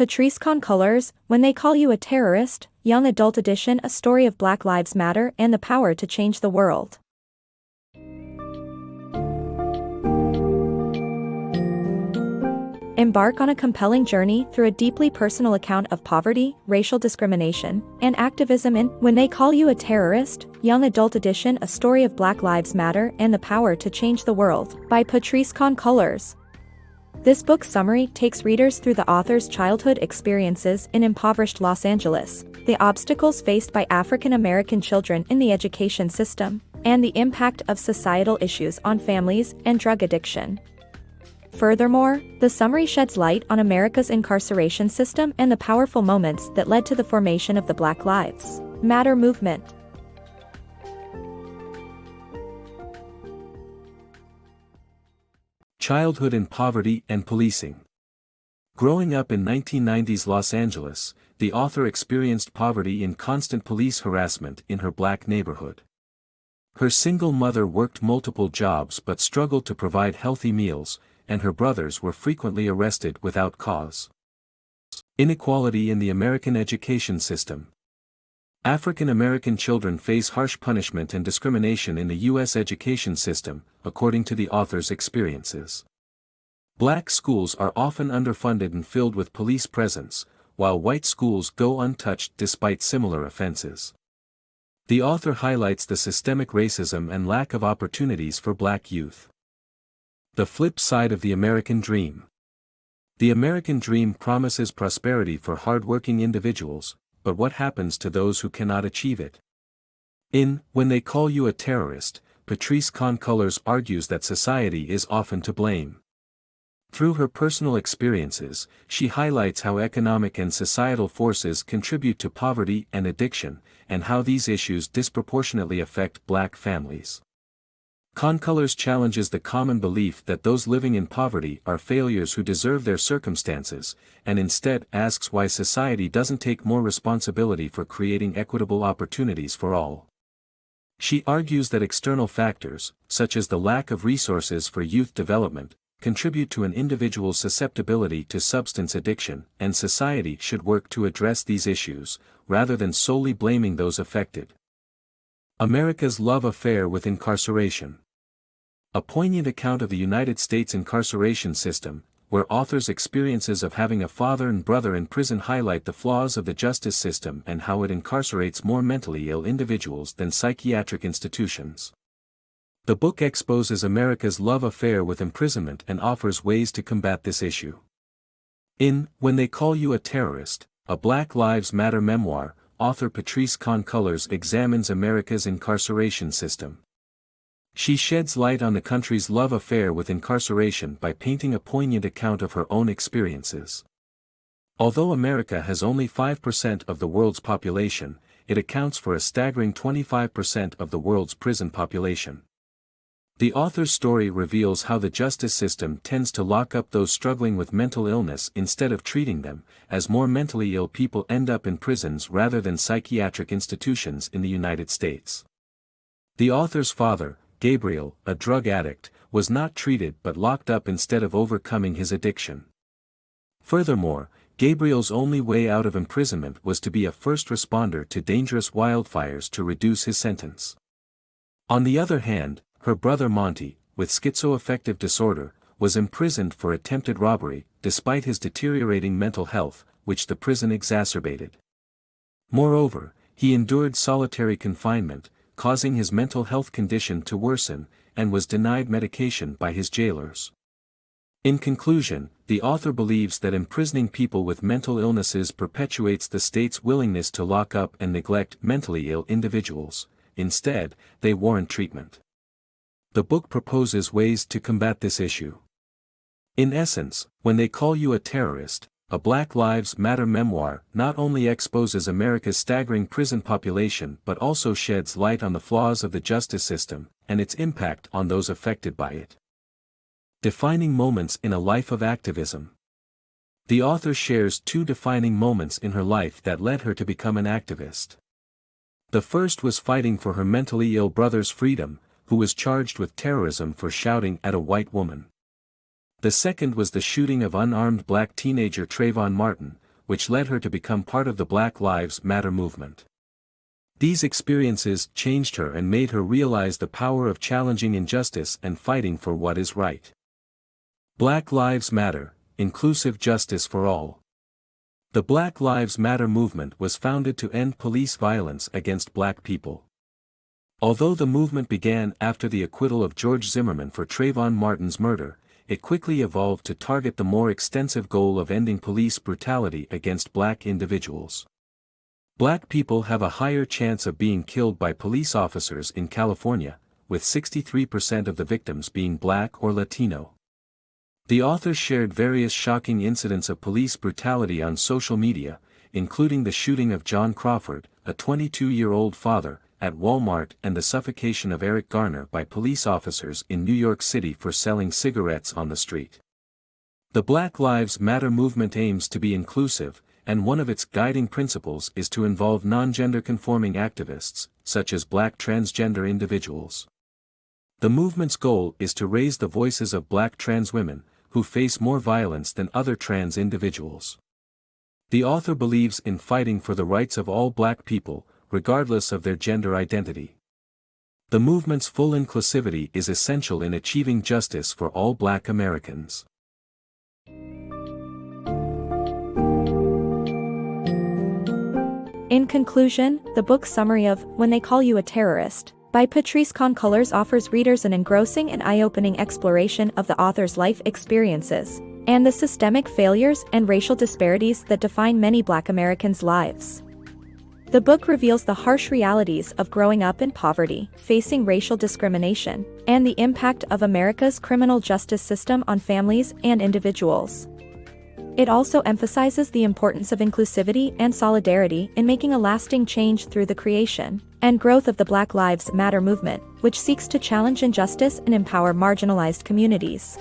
Patrisse Khan-Cullors, When They Call You a Terrorist, Young Adult Edition, A Story of Black Lives Matter and the Power to Change the World. Embark on a compelling journey through a deeply personal account of poverty, racial discrimination, and activism in When They Call You a Terrorist, Young Adult Edition, A Story of Black Lives Matter and the Power to Change the World, by Patrisse Khan-Cullors. This book summary takes readers through the author's childhood experiences in impoverished Los Angeles, the obstacles faced by African American children in the education system, and the impact of societal issues on families and drug addiction. Furthermore, the summary sheds light on America's incarceration system and the powerful moments that led to the formation of the Black Lives Matter movement. Childhood in Poverty and Policing. Growing up in 1990s Los Angeles, the author experienced poverty and constant police harassment in her black neighborhood. Her single mother worked multiple jobs but struggled to provide healthy meals, and her brothers were frequently arrested without cause. Inequality in the American education system. African American children face harsh punishment and discrimination in the U.S. education system, according to the author's experiences. Black schools are often underfunded and filled with police presence, while white schools go untouched despite similar offenses. The author highlights the systemic racism and lack of opportunities for black youth. The flip side of the American dream. The American dream promises prosperity for hardworking individuals, but what happens to those who cannot achieve it? In When They Call You a Terrorist, Patrisse Khan-Cullors argues that society is often to blame. Through her personal experiences, she highlights how economic and societal forces contribute to poverty and addiction, and how these issues disproportionately affect black families. Khan-Cullors challenges the common belief that those living in poverty are failures who deserve their circumstances, and instead asks why society doesn't take more responsibility for creating equitable opportunities for all. She argues that external factors, such as the lack of resources for youth development, contribute to an individual's susceptibility to substance addiction, and society should work to address these issues, rather than solely blaming those affected. America's Love Affair with Incarceration. A poignant account of the United States incarceration system, where authors' experiences of having a father and brother in prison highlight the flaws of the justice system and how it incarcerates more mentally ill individuals than psychiatric institutions. The book exposes America's love affair with imprisonment and offers ways to combat this issue. In When They Call You a Terrorist, A Black Lives Matter Memoir, author Patrisse Khan-Cullors examines America's incarceration system. She sheds light on the country's love affair with incarceration by painting a poignant account of her own experiences. Although America has only 5% of the world's population, it accounts for a staggering 25% of the world's prison population. The author's story reveals how the justice system tends to lock up those struggling with mental illness instead of treating them, as more mentally ill people end up in prisons rather than psychiatric institutions in the United States. The author's father, Gabriel, a drug addict, was not treated but locked up instead of overcoming his addiction. Furthermore, Gabriel's only way out of imprisonment was to be a first responder to dangerous wildfires to reduce his sentence. On the other hand, her brother Monty, with schizoaffective disorder, was imprisoned for attempted robbery, despite his deteriorating mental health, which the prison exacerbated. Moreover, he endured solitary confinement, causing his mental health condition to worsen, and was denied medication by his jailers. In conclusion, the author believes that imprisoning people with mental illnesses perpetuates the state's willingness to lock up and neglect mentally ill individuals. Instead, they warrant treatment. The book proposes ways to combat this issue. In essence, When They Call You a Terrorist, A Black Lives Matter Memoir not only exposes America's staggering prison population but also sheds light on the flaws of the justice system, and its impact on those affected by it. Defining moments in a life of activism. The author shares two defining moments in her life that led her to become an activist. The first was fighting for her mentally ill brother's freedom, who was charged with terrorism for shouting at a white woman. The second was the shooting of unarmed black teenager Trayvon Martin, which led her to become part of the Black Lives Matter movement. These experiences changed her and made her realize the power of challenging injustice and fighting for what is right. Black Lives Matter, inclusive justice for all. The Black Lives Matter movement was founded to end police violence against black people. Although the movement began after the acquittal of George Zimmerman for Trayvon Martin's murder, it quickly evolved to target the more extensive goal of ending police brutality against black individuals. Black people have a higher chance of being killed by police officers in California, with 63% of the victims being black or Latino. The authors shared various shocking incidents of police brutality on social media, including the shooting of John Crawford, a 22-year-old father, at Walmart and the suffocation of Eric Garner by police officers in New York City for selling cigarettes on the street. The Black Lives Matter movement aims to be inclusive, and one of its guiding principles is to involve non-gender conforming activists, such as black transgender individuals. The movement's goal is to raise the voices of black trans women, who face more violence than other trans individuals. The author believes in fighting for the rights of all black people, regardless of their gender identity. The movement's full inclusivity is essential in achieving justice for all black Americans. In conclusion, the book summary of When They Call You a Terrorist by Patrisse Khan-Cullors offers readers an engrossing and eye-opening exploration of the author's life experiences and the systemic failures and racial disparities that define many Black Americans' lives. The book reveals the harsh realities of growing up in poverty, facing racial discrimination, and the impact of America's criminal justice system on families and individuals. It also emphasizes the importance of inclusivity and solidarity in making a lasting change through the creation and growth of the Black Lives Matter movement, which seeks to challenge injustice and empower marginalized communities.